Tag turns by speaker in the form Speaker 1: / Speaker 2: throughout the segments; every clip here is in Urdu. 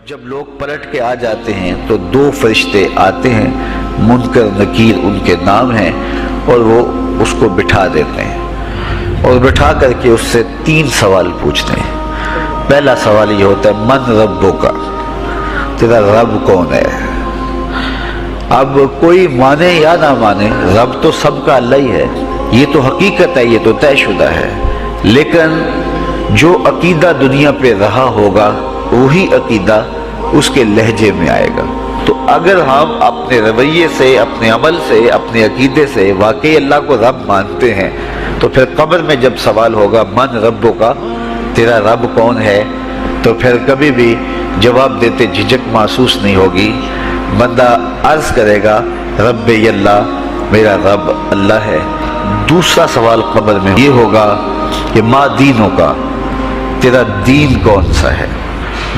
Speaker 1: جب لوگ پلٹ کے آ جاتے ہیں تو دو فرشتے آتے ہیں، منکر نکیر ان کے نام ہیں، اور وہ اس کو بٹھا دیتے ہیں اور بٹھا کر کے اس سے 3 سوال پوچھتے ہیں۔ پہلا سوال یہ ہوتا ہے من ربک، تیرا رب کون ہے؟ اب کوئی مانے یا نہ مانے، رب تو سب کا اللہ ہی ہے، یہ تو حقیقت ہے، یہ تو طے شدہ ہے، لیکن جو عقیدہ دنیا پہ رہا ہوگا وہی عقیدہ اس کے لہجے میں آئے گا۔ تو اگر ہم اپنے رویے سے، اپنے عمل سے، اپنے عقیدے سے واقعی اللہ کو رب مانتے ہیں تو پھر قبر میں جب سوال ہوگا من ربک، تیرا رب کون ہے، تو پھر کبھی بھی جواب دیتے جھجک محسوس نہیں ہوگی۔ بندہ عرض کرے گا رب اللہ، میرا رب اللہ ہے۔ دوسرا سوال قبر میں یہ ہوگا کہ ما دینوں کا، تیرا دین کون سا ہے؟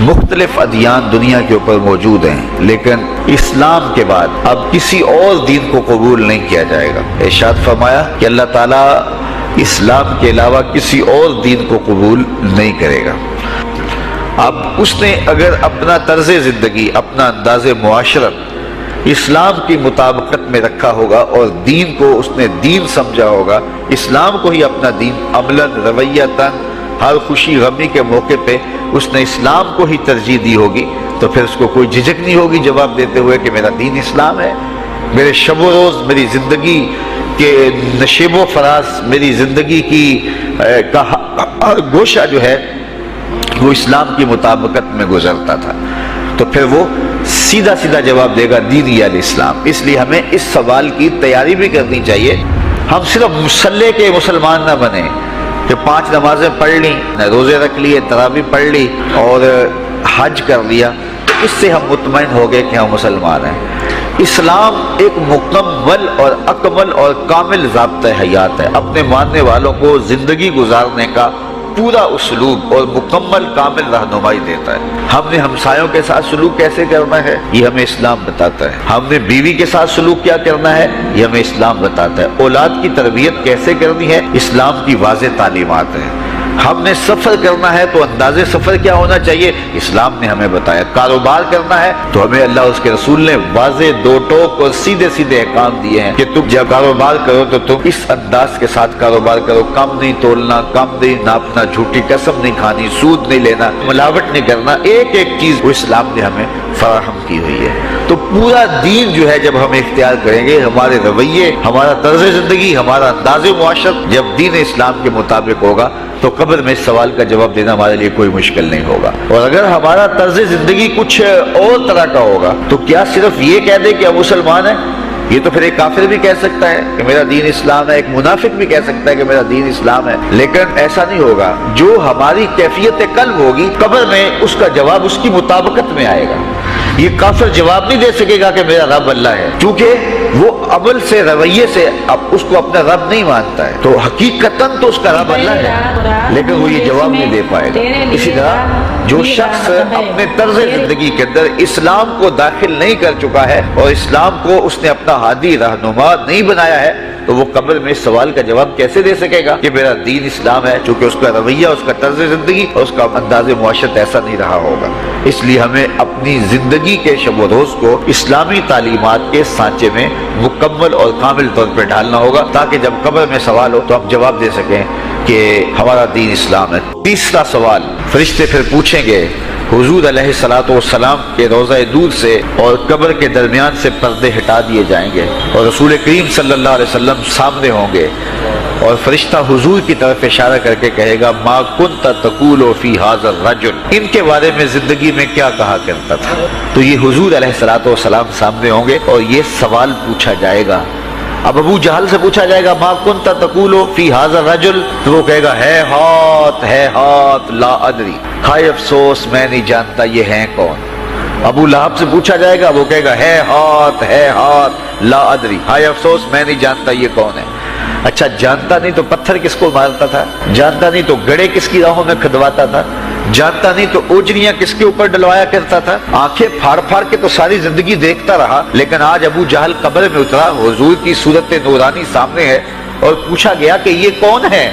Speaker 1: مختلف ادیان دنیا کے اوپر موجود ہیں، لیکن اسلام کے بعد اب کسی اور دین کو قبول نہیں کیا جائے گا۔ ارشاد فرمایا کہ اللہ تعالیٰ اسلام کے علاوہ کسی اور دین کو قبول نہیں کرے گا۔ اب اس نے اگر اپنا طرز زندگی، اپنا انداز معاشرت اسلام کی مطابقت میں رکھا ہوگا اور دین کو اس نے دین سمجھا ہوگا، اسلام کو ہی اپنا دین، عملاً، رویتاً، ہر خوشی غمی کے موقع پہ اس نے اسلام کو ہی ترجیح دی ہوگی، تو پھر اس کو کوئی جھجک نہیں ہوگی جواب دیتے ہوئے کہ میرا دین اسلام ہے۔ میرے شب و روز، میری زندگی کے نشیب و فراز، میری زندگی کی ہر گوشہ جو ہے وہ اسلام کی مطابقت میں گزرتا تھا، تو پھر وہ سیدھا سیدھا جواب دے گا دینی الاسلام۔ اس لیے ہمیں اس سوال کی تیاری بھی کرنی چاہیے۔ ہم صرف مسلح کے مسلمان نہ بنیں کہ 5 نمازیں پڑھ لی، روزے رکھ لیے، تراویح پڑھ لی اور حج کر لیا، تو اس سے ہم مطمئن ہو گئے کہ ہم مسلمان ہیں۔ اسلام ایک مکمل اور اکمل اور کامل ضابطہ حیات ہے، اپنے ماننے والوں کو زندگی گزارنے کا پورا اسلوب اور مکمل کامل رہنمائی دیتا ہے۔ ہم نے ہمسایوں کے ساتھ سلوک کیسے کرنا ہے یہ ہمیں اسلام بتاتا ہے، ہم نے بیوی کے ساتھ سلوک کیا کرنا ہے یہ ہمیں اسلام بتاتا ہے، اولاد کی تربیت کیسے کرنی ہے اسلام کی واضح تعلیمات ہیں۔ ہم نے سفر کرنا ہے تو انداز سفر کیا ہونا چاہیے اسلام نے ہمیں بتایا۔ کاروبار کرنا ہے تو ہمیں اللہ اور اس کے رسول نے واضح 2 ٹوک اور سیدھے سیدھے احکام دیے ہیں کہ تم جب کاروبار کرو تو تم اس انداز کے ساتھ کاروبار کرو، کم نہیں تولنا، کم نہیں ناپنا، جھوٹی قسم نہیں کھانی، سود نہیں لینا، ملاوٹ نہیں کرنا، ایک ایک چیز وہ اسلام نے ہمیں فراہم کی ہوئی ہے۔ تو پورا دین جو ہے جب ہم اختیار کریں گے، ہمارے رویے، ہمارا طرز زندگی، ہمارا انداز معاشرت جب دین اسلام کے مطابق ہوگا تو قبر میں اس سوال کا جواب دینا ہمارے لیے کوئی مشکل نہیں ہوگا۔ اور اگر ہمارا طرز زندگی کچھ اور طرح کا ہوگا تو کیا صرف یہ کہہ دے کہ ہم مسلمان ہیں؟ یہ تو پھر ایک کافر بھی کہہ سکتا ہے کہ میرا دین اسلام ہے، ایک منافق بھی کہہ سکتا ہے کہ میرا دین اسلام ہے، لیکن ایسا نہیں ہوگا۔ جو ہماری کیفیت قلب ہوگی قبر میں اس کا جواب اس کی مطابقت میں آئے گا۔ یہ کافر جواب نہیں دے سکے گا کہ میرا رب اللہ ہے، کیونکہ وہ عمل سے، رویے سے اب اس کو اپنا رب نہیں مانتا ہے، تو حقیقتاً تو اس کا رب اللہ ہے، لیکن وہ یہ جواب نہیں دے پائے گا۔ اسی طرح جو شخص اپنے طرز زندگی کے اندر اسلام کو داخل نہیں کر چکا ہے اور اسلام کو اس نے اپنا ہادی رہنما نہیں بنایا ہے، تو وہ قبر میں اس سوال کا جواب کیسے دے سکے گا کہ میرا دین اسلام ہے، چونکہ اس کا رویہ، اس کا طرز زندگی اور اس کا انداز معاشرت ایسا نہیں رہا ہوگا۔ اس لیے ہمیں اپنی زندگی کے شب و روز کو اسلامی تعلیمات کے سانچے میں مکمل اور کامل طور پر ڈھالنا ہوگا، تاکہ جب قبر میں سوال ہو تو ہم جواب دے سکیں کہ ہمارا دین اسلام ہے۔ تیسرا سوال فرشتے پھر پوچھیں گے، حضور علیہ الصلوۃ والسلام کے روضہ دور سے اور قبر کے درمیان سے پردے ہٹا دیے جائیں گے اور رسول کریم صلی اللہ علیہ وسلم سامنے ہوں گے، اور فرشتہ حضور کی طرف اشارہ کر کے کہے گا ما کنت تقول فی ھذا الرجل، ان کے بارے میں زندگی میں کیا کہا کرتا تھا۔ تو یہ حضور علیہ الصلوۃ والسلام سامنے ہوں گے اور یہ سوال پوچھا جائے گا۔ اب ابو جہل سے پوچھا جائے گا ما کنت تقول فی ھذا الرجل، تو وہ کہے گا ہے ہاتھ لا ادری، ہائے افسوس میں نہیں جانتا یہ ہیں کون۔ ابو لہب سے پوچھا جائے گا، وہ کہے گا ہے ہاتھ لا ادری، ہائے افسوس میں نہیں جانتا یہ کون ہے۔ اچھا جانتا نہیں تو پتھر کس کو مارتا تھا، جانتا نہیں تو گڑے کس کی راہوں میں کھدواتا تھا، جانتا نہیں تو اوجریاں کس کے اوپر ڈلوایا کرتا تھا، آنکھیں پھاڑ پھاڑ کے تو ساری زندگی دیکھتا رہا، لیکن آج ابو جہل قبر میں اترا، حضور کی صورت نورانی سامنے ہے اور پوچھا گیا کہ یہ کون ہے،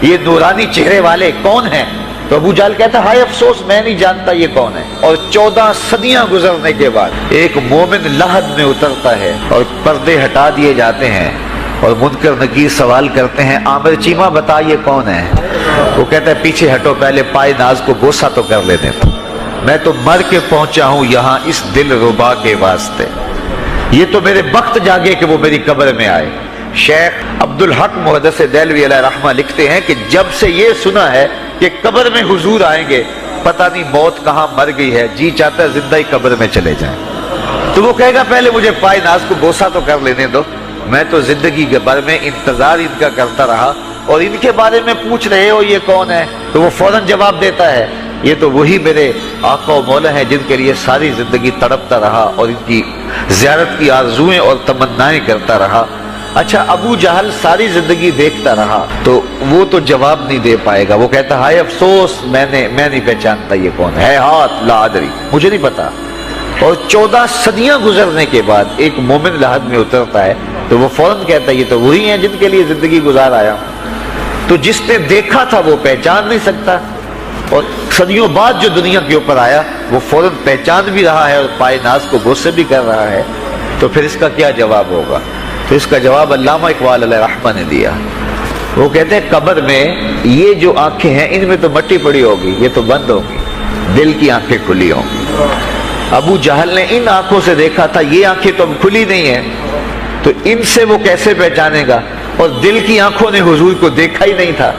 Speaker 1: یہ نورانی چہرے والے کون ہیں؟ تو ابو جہل کہتا ہے ہائے افسوس میں نہیں جانتا یہ کون ہے. اور 14 صدیاں گزرنے کے بعد ایک مومن لحد میں اترتا ہے اور پردے ہٹا دیے جاتے ہیں اور منکر نکیر سوال کرتے ہیں عامر چیمہ بتا یہ کون ہے. وہ کہتا ہے پیچھے ہٹو پہلے پائے ناز کو بوسہ تو کر لینے دو. میں تو مر کے پہنچا ہوں یہاں اس دل ربا کے واسطے. یہ تو میرے بخت جاگے کہ وہ میری قبر میں آئے. شیخ عبدالحق محدث دہلوی علیہ رحمہ لکھتے ہیں کہ جب سے یہ سنا ہے کہ قبر میں حضور آئیں گے پتہ نہیں موت کہاں مر گئی ہے, جی چاہتا ہے زندہ ہی قبر میں چلے جائیں. تو وہ کہے گا پہلے مجھے پائے ناز کو بوسہ تو کر لینے دو. میں تو زندگی کے بھر میں انتظار ان کا کرتا رہا اور ان کے بارے میں پوچھ رہے ہو یہ کون ہے. تو وہ فوراً جواب دیتا ہے یہ تو وہی میرے آقا و مولا ہیں جن کے لیے ساری زندگی تڑپتا رہا اور ان کی زیارت کی آرزوئیں اور تمنائیں کرتا رہا. اچھا ابو جہل ساری زندگی دیکھتا رہا تو وہ تو جواب نہیں دے پائے گا. وہ کہتا ہائے افسوس میں نہیں پہچانتا یہ کون ہے. ہاتھ لا ادری مجھے نہیں پتا. اور 14 صدیاں گزرنے کے بعد ایک مومن لحد میں اترتا ہے تو وہ فوراً کہتا ہے یہ تو وہی ہیں جن کے لیے زندگی گزار آیا. تو جس نے دیکھا تھا وہ پہچان نہیں سکتا اور صدیوں بعد جو دنیا کے اوپر آیا وہ فوراً پہچان بھی رہا ہے اور پائے ناز کو بوسے بھی کر رہا ہے. تو پھر اس کا کیا جواب ہوگا؟ تو اس کا جواب علامہ اقبال علیہ رحمہ نے دیا. وہ کہتے ہیں قبر میں یہ جو آنکھیں ہیں ان میں تو مٹی پڑی ہوگی, یہ تو بند ہوگی, دل کی آنکھیں کھلی ہوں گی. ابو جہل نے ان آنکھوں سے دیکھا تھا, یہ آنکھیں تو کھلی نہیں ہیں, تو ان سے وہ کیسے پہچانے گا؟ اور دل کی آنکھوں نے حضور کو دیکھا ہی نہیں تھا.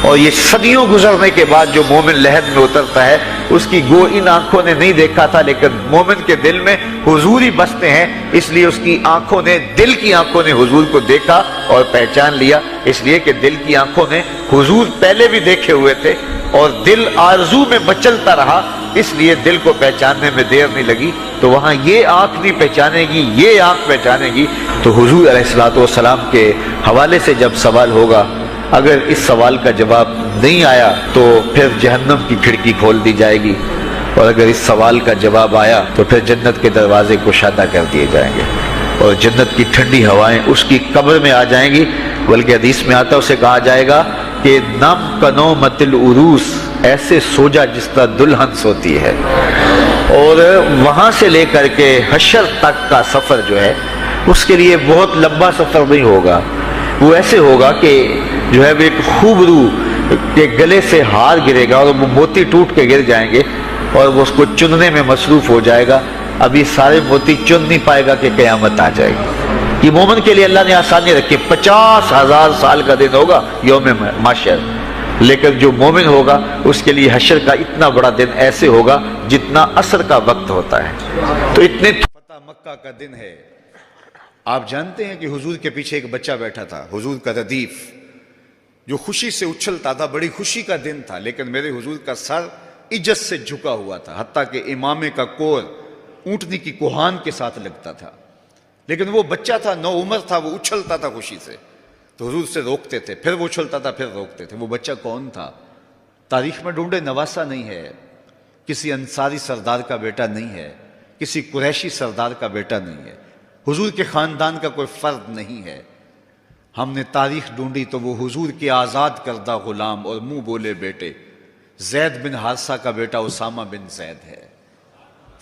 Speaker 1: اور یہ صدیوں گزرنے کے بعد جو مومن لحد میں اترتا ہے اس کی گو ان آنکھوں نے نہیں دیکھا تھا لیکن مومن کے دل میں حضور ہی بستے ہیں, اس لیے اس کی آنکھوں نے, دل کی آنکھوں نے حضور کو دیکھا اور پہچان لیا. اس لیے کہ دل کی آنکھوں نے حضور پہلے بھی دیکھے ہوئے تھے اور دل آرزو میں مچلتا رہا, اس لیے دل کو پہچاننے میں دیر نہیں لگی. تو وہاں یہ آنکھ نہیں پہچانے گی, یہ آنکھ پہچانے گی. تو حضور علیہ السلام کے حوالے سے جب سوال ہوگا, اگر اس سوال کا جواب نہیں آیا تو پھر جہنم کی کھڑکی کھول دی جائے گی, اور اگر اس سوال کا جواب آیا تو پھر جنت کے دروازے کشادہ کر دیے جائیں گے اور جنت کی ٹھنڈی ہوائیں اس کی قبر میں آ جائیں گی. بلکہ حدیث میں آتا ہے اسے کہا جائے گا کہ نم کنومت العروس, ایسے سو جا جس طرح دلہن سوتی ہے. اور وہاں سے لے کر کے حشر تک کا سفر جو ہے اس کے لیے بہت لمبا سفر نہیں ہوگا. وہ ایسے ہوگا کہ جو ہے وہ ایک خوبرو کے گلے سے ہار گرے گا اور وہ موتی ٹوٹ کے گر جائیں گے اور وہ اس کو چننے میں مصروف ہو جائے گا. ابھی سارے موتی چن نہیں پائے گا کہ قیامت آ جائے گی. یہ مومن کے لیے اللہ نے آسانی رکھی, 50,000 سال کا دن ہوگا یوم محشر, لیکن جو مومن ہوگا اس کے لیے حشر کا اتنا بڑا دن ایسے ہوگا جتنا عصر کا وقت ہوتا ہے. تو اتنے فتح مکہ کا دن ہے. آپ جانتے ہیں کہ حضور کے پیچھے ایک بچہ بیٹھا تھا, حضور کا ردیف, جو خوشی سے اچھلتا تھا. بڑی خوشی کا دن تھا لیکن میرے حضور کا سر عجز سے جھکا ہوا تھا, حتیٰ کہ امامے کا کور اونٹنی کی کوہان کے ساتھ لگتا تھا. لیکن وہ بچہ تھا, نو عمر تھا, وہ اچھلتا تھا خوشی سے. تو حضور سے روکتے تھے, پھر وہ اچھلتا تھا, پھر روکتے تھے. وہ بچہ کون تھا؟ تاریخ میں ڈھونڈے, نواسہ نہیں ہے, کسی انصاری سردار کا بیٹا نہیں ہے, کسی قریشی سردار کا بیٹا نہیں ہے, حضور کے خاندان کا کوئی فرد نہیں ہے. ہم نے تاریخ ڈھونڈی تو وہ حضور کے آزاد کردہ غلام اور منہ بولے بیٹے زید بن حارثہ کا بیٹا اسامہ بن زید ہے.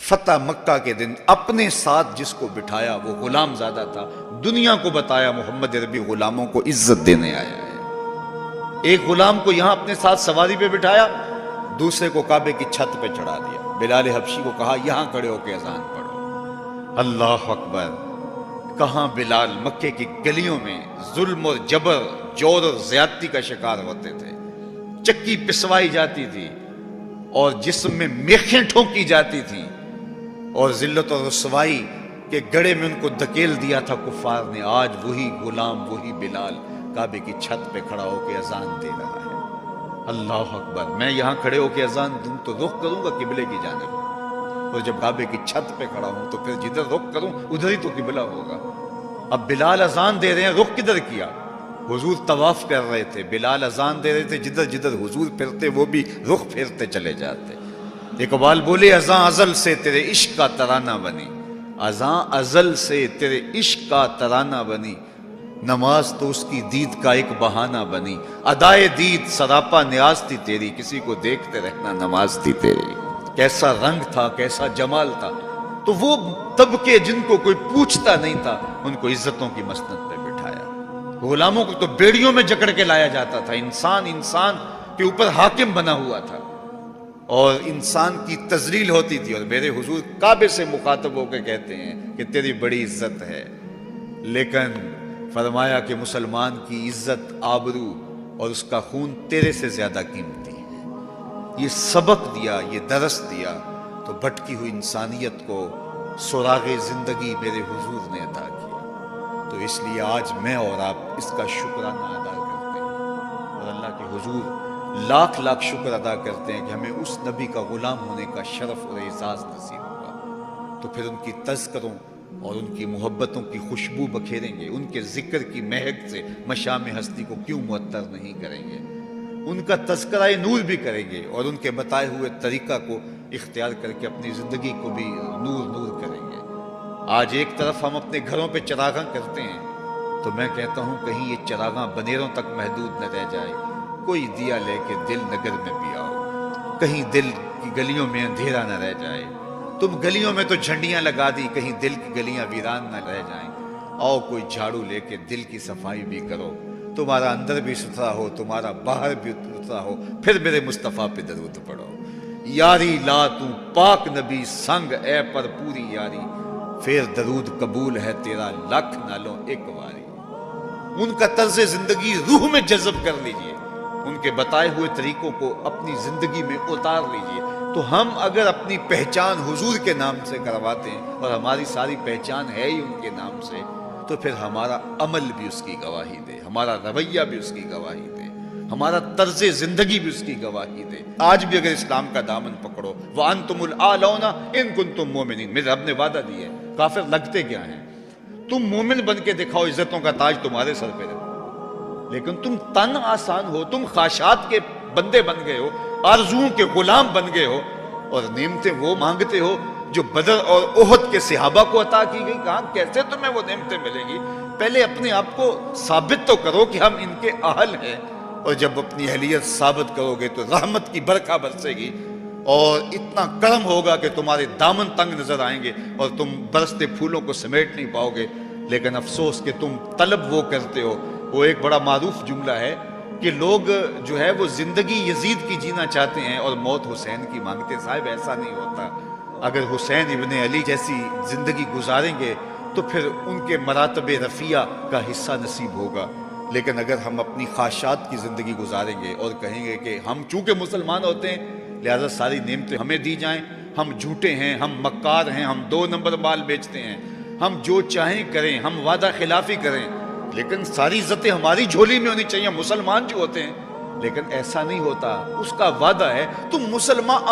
Speaker 1: فتح مکہ کے دن اپنے ساتھ جس کو بٹھایا وہ غلام زادہ تھا. دنیا کو بتایا محمد عربی غلاموں کو عزت دینے آیا ہے. ایک غلام کو یہاں اپنے ساتھ سواری پہ بٹھایا, دوسرے کو کعبے کی چھت پہ چڑھا دیا. بلال حبشی کو کہا یہاں کھڑے ہو کے اذان پڑھو. اللہ اکبر. کہاں بلال مکے کی گلیوں میں ظلم اور جبر, جور اور زیادتی کا شکار ہوتے تھے. چکی پسوائی جاتی تھی اور جسم میں میخیں ٹھونکی جاتی تھیں اور ذلت اور رسوائی کے گڑھے میں ان کو دھکیل دیا تھا کفار نے. آج وہی غلام, وہی بلال کعبے کی چھت پہ کھڑا ہو کے اذان دے رہا ہے. اللہ اکبر. میں یہاں کھڑے ہو کے اذان دوں تو رخ کروں گا قبلے کی جانب, اور جب کعبے کی چھت پہ کھڑا ہوں تو پھر جدھر رخ کروں ادھر ہی تو قبلہ ہوگا. اب بلال اذان دے رہے ہیں, رخ کدھر کیا؟ حضور طواف کر رہے تھے, بلال اذان دے رہے تھے, جدھر جدھر حضور پھرتے وہ بھی رخ پھیرتے چلے جاتے. اقبال بولے اذان ازل سے تیرے عشق کا ترانہ بنی, اذان ازل سے تیرے عشق کا ترانہ بنی,
Speaker 2: نماز تو اس کی دید کا ایک بہانہ بنی، ادائے دید سراپا نیاز تھی تیری، کسی کو دیکھتے رہنا نماز تھی تیری۔ کیسا رنگ تھا، کیسا جمال تھا، تو وہ طبقے جن کو کوئی پوچھتا نہیں تھا ان کو عزتوں کی مسند پہ بٹھایا۔ غلاموں کو تو بیڑیوں میں جکڑ کے لایا جاتا تھا، انسان کے اوپر حاکم بنا ہوا تھا اور انسان کی تذلیل ہوتی تھی، اور میرے حضور کعبے سے مخاطب ہو کے کہتے ہیں کہ تیری بڑی عزت ہے، لیکن فرمایا کہ مسلمان کی عزت، آبرو اور اس کا خون تیرے سے زیادہ قیمتی ہے۔ یہ سبق دیا، یہ درس دیا تو بھٹکی ہوئی انسانیت کو سراغ زندگی میرے حضور نے عطا کیا۔ تو اس لیے آج میں اور آپ اس کا شکرانہ ادا کرتے ہیں اور اللہ کے حضور لاکھ لاکھ شکر ادا کرتے ہیں کہ ہمیں اس نبی کا غلام ہونے کا شرف اور اعزاز نصیب ہوگا۔ تو پھر ان کی تذکروں اور ان کی محبتوں کی خوشبو بکھیریں گے، ان کے ذکر کی مہک سے مشام ہستی کو کیوں معطر نہیں کریں گے، ان کا تذکرہ نور بھی کریں گے اور ان کے بتائے ہوئے طریقہ کو اختیار کر کے اپنی زندگی کو بھی نور نور کریں گے۔ آج ایک طرف ہم اپنے گھروں پہ چراغاں کرتے ہیں، تو میں کہتا ہوں کہیں یہ چراغاں بنیروں تک محدود نہ رہ جائے، کوئی دیا لے کے دل نگر میں بھی آؤ، کہیں دل کی گلیوں میں اندھیرا نہ رہ جائے۔ تم گلیوں میں تو جھنڈیاں لگا دی، کہیں دل کی گلیاں ویران نہ رہ جائیں۔ آؤ کوئی جھاڑو لے کے دل کی صفائی بھی کرو، تمہارا اندر بھی ستھرا ہو، تمہارا باہر بھی ستھرا ہو، پھر میرے مصطفیٰ پہ درود پڑھو۔ یاری لا تو پاک نبی سنگ اے پر پوری یاری، پھر درود قبول ہے تیرا لکھ نالوں ایک واری۔ ان کا طرز زندگی روح میں جذب کر لیجئے، ان کے بتائے ہوئے طریقوں کو اپنی زندگی میں اتار لیجئے۔ تو ہم اگر اپنی پہچان حضور کے نام سے کرواتے ہیں اور ہماری ساری پہچان ہے ہی ان کے نام سے، تو پھر ہمارا عمل بھی اس کی گواہی دے، ہمارا رویہ بھی اس کی گواہی دے، ہمارا طرز زندگی بھی اس کی گواہی دے۔ آج بھی اگر اسلام کا دامن پکڑو، وَأَنْتُمُ الْأَعْلَوْنَ إِن كُنْتُم مُؤْمِنِينَ، میرے رب نے وعدہ دیا ہے، کافر لگتے کیا ہیں، تم مومن بن کے دکھاؤ، عزتوں کا تاج تمہارے سر پہ رکھو، لیکن تم تن آسان ہو، تم خواہشات کے بندے بن گئے ہو، آرزوؤں کے غلام بن گئے ہو، اور نعمتیں وہ مانگتے ہو جو بدر اور احد کے صحابہ کو عطا کی گئی۔ کہاں کیسے تمہیں وہ نعمتیں ملیں گی؟ پہلے اپنے آپ کو ثابت تو کرو کہ ہم ان کے اہل ہیں، اور جب اپنی اہلیت ثابت کرو گے تو رحمت کی برکھا برسے گی اور اتنا کرم ہوگا کہ تمہارے دامن تنگ نظر آئیں گے اور تم برستے پھولوں کو سمیٹ نہیں پاؤ گے۔ لیکن افسوس کہ تم طلب وہ کرتے ہو، وہ ایک بڑا معروف جملہ ہے کہ لوگ جو ہے وہ زندگی یزید کی جینا چاہتے ہیں اور موت حسین کی مانگتے ہیں۔ صاحب ایسا نہیں ہوتا، اگر حسین ابن علی جیسی زندگی گزاریں گے تو پھر ان کے مراتب رفیع کا حصہ نصیب ہوگا، لیکن اگر ہم اپنی خواہشات کی زندگی گزاریں گے اور کہیں گے کہ ہم چونکہ مسلمان ہوتے ہیں لہذا ساری نعمتیں ہمیں دی جائیں، ہم جھوٹے ہیں، ہم مکار ہیں، ہم 2 نمبر مال بیچتے ہیں، ہم جو چاہیں کریں، ہم وعدہ خلافی کریں، لیکن ساری عزتیں ہماری جھولی میں ہونی چاہیے، مسلمان جو ہوتے ہیں، لیکن ایسا نہیں ہوتا۔ اس کا وعدہ ہے تم مسلمان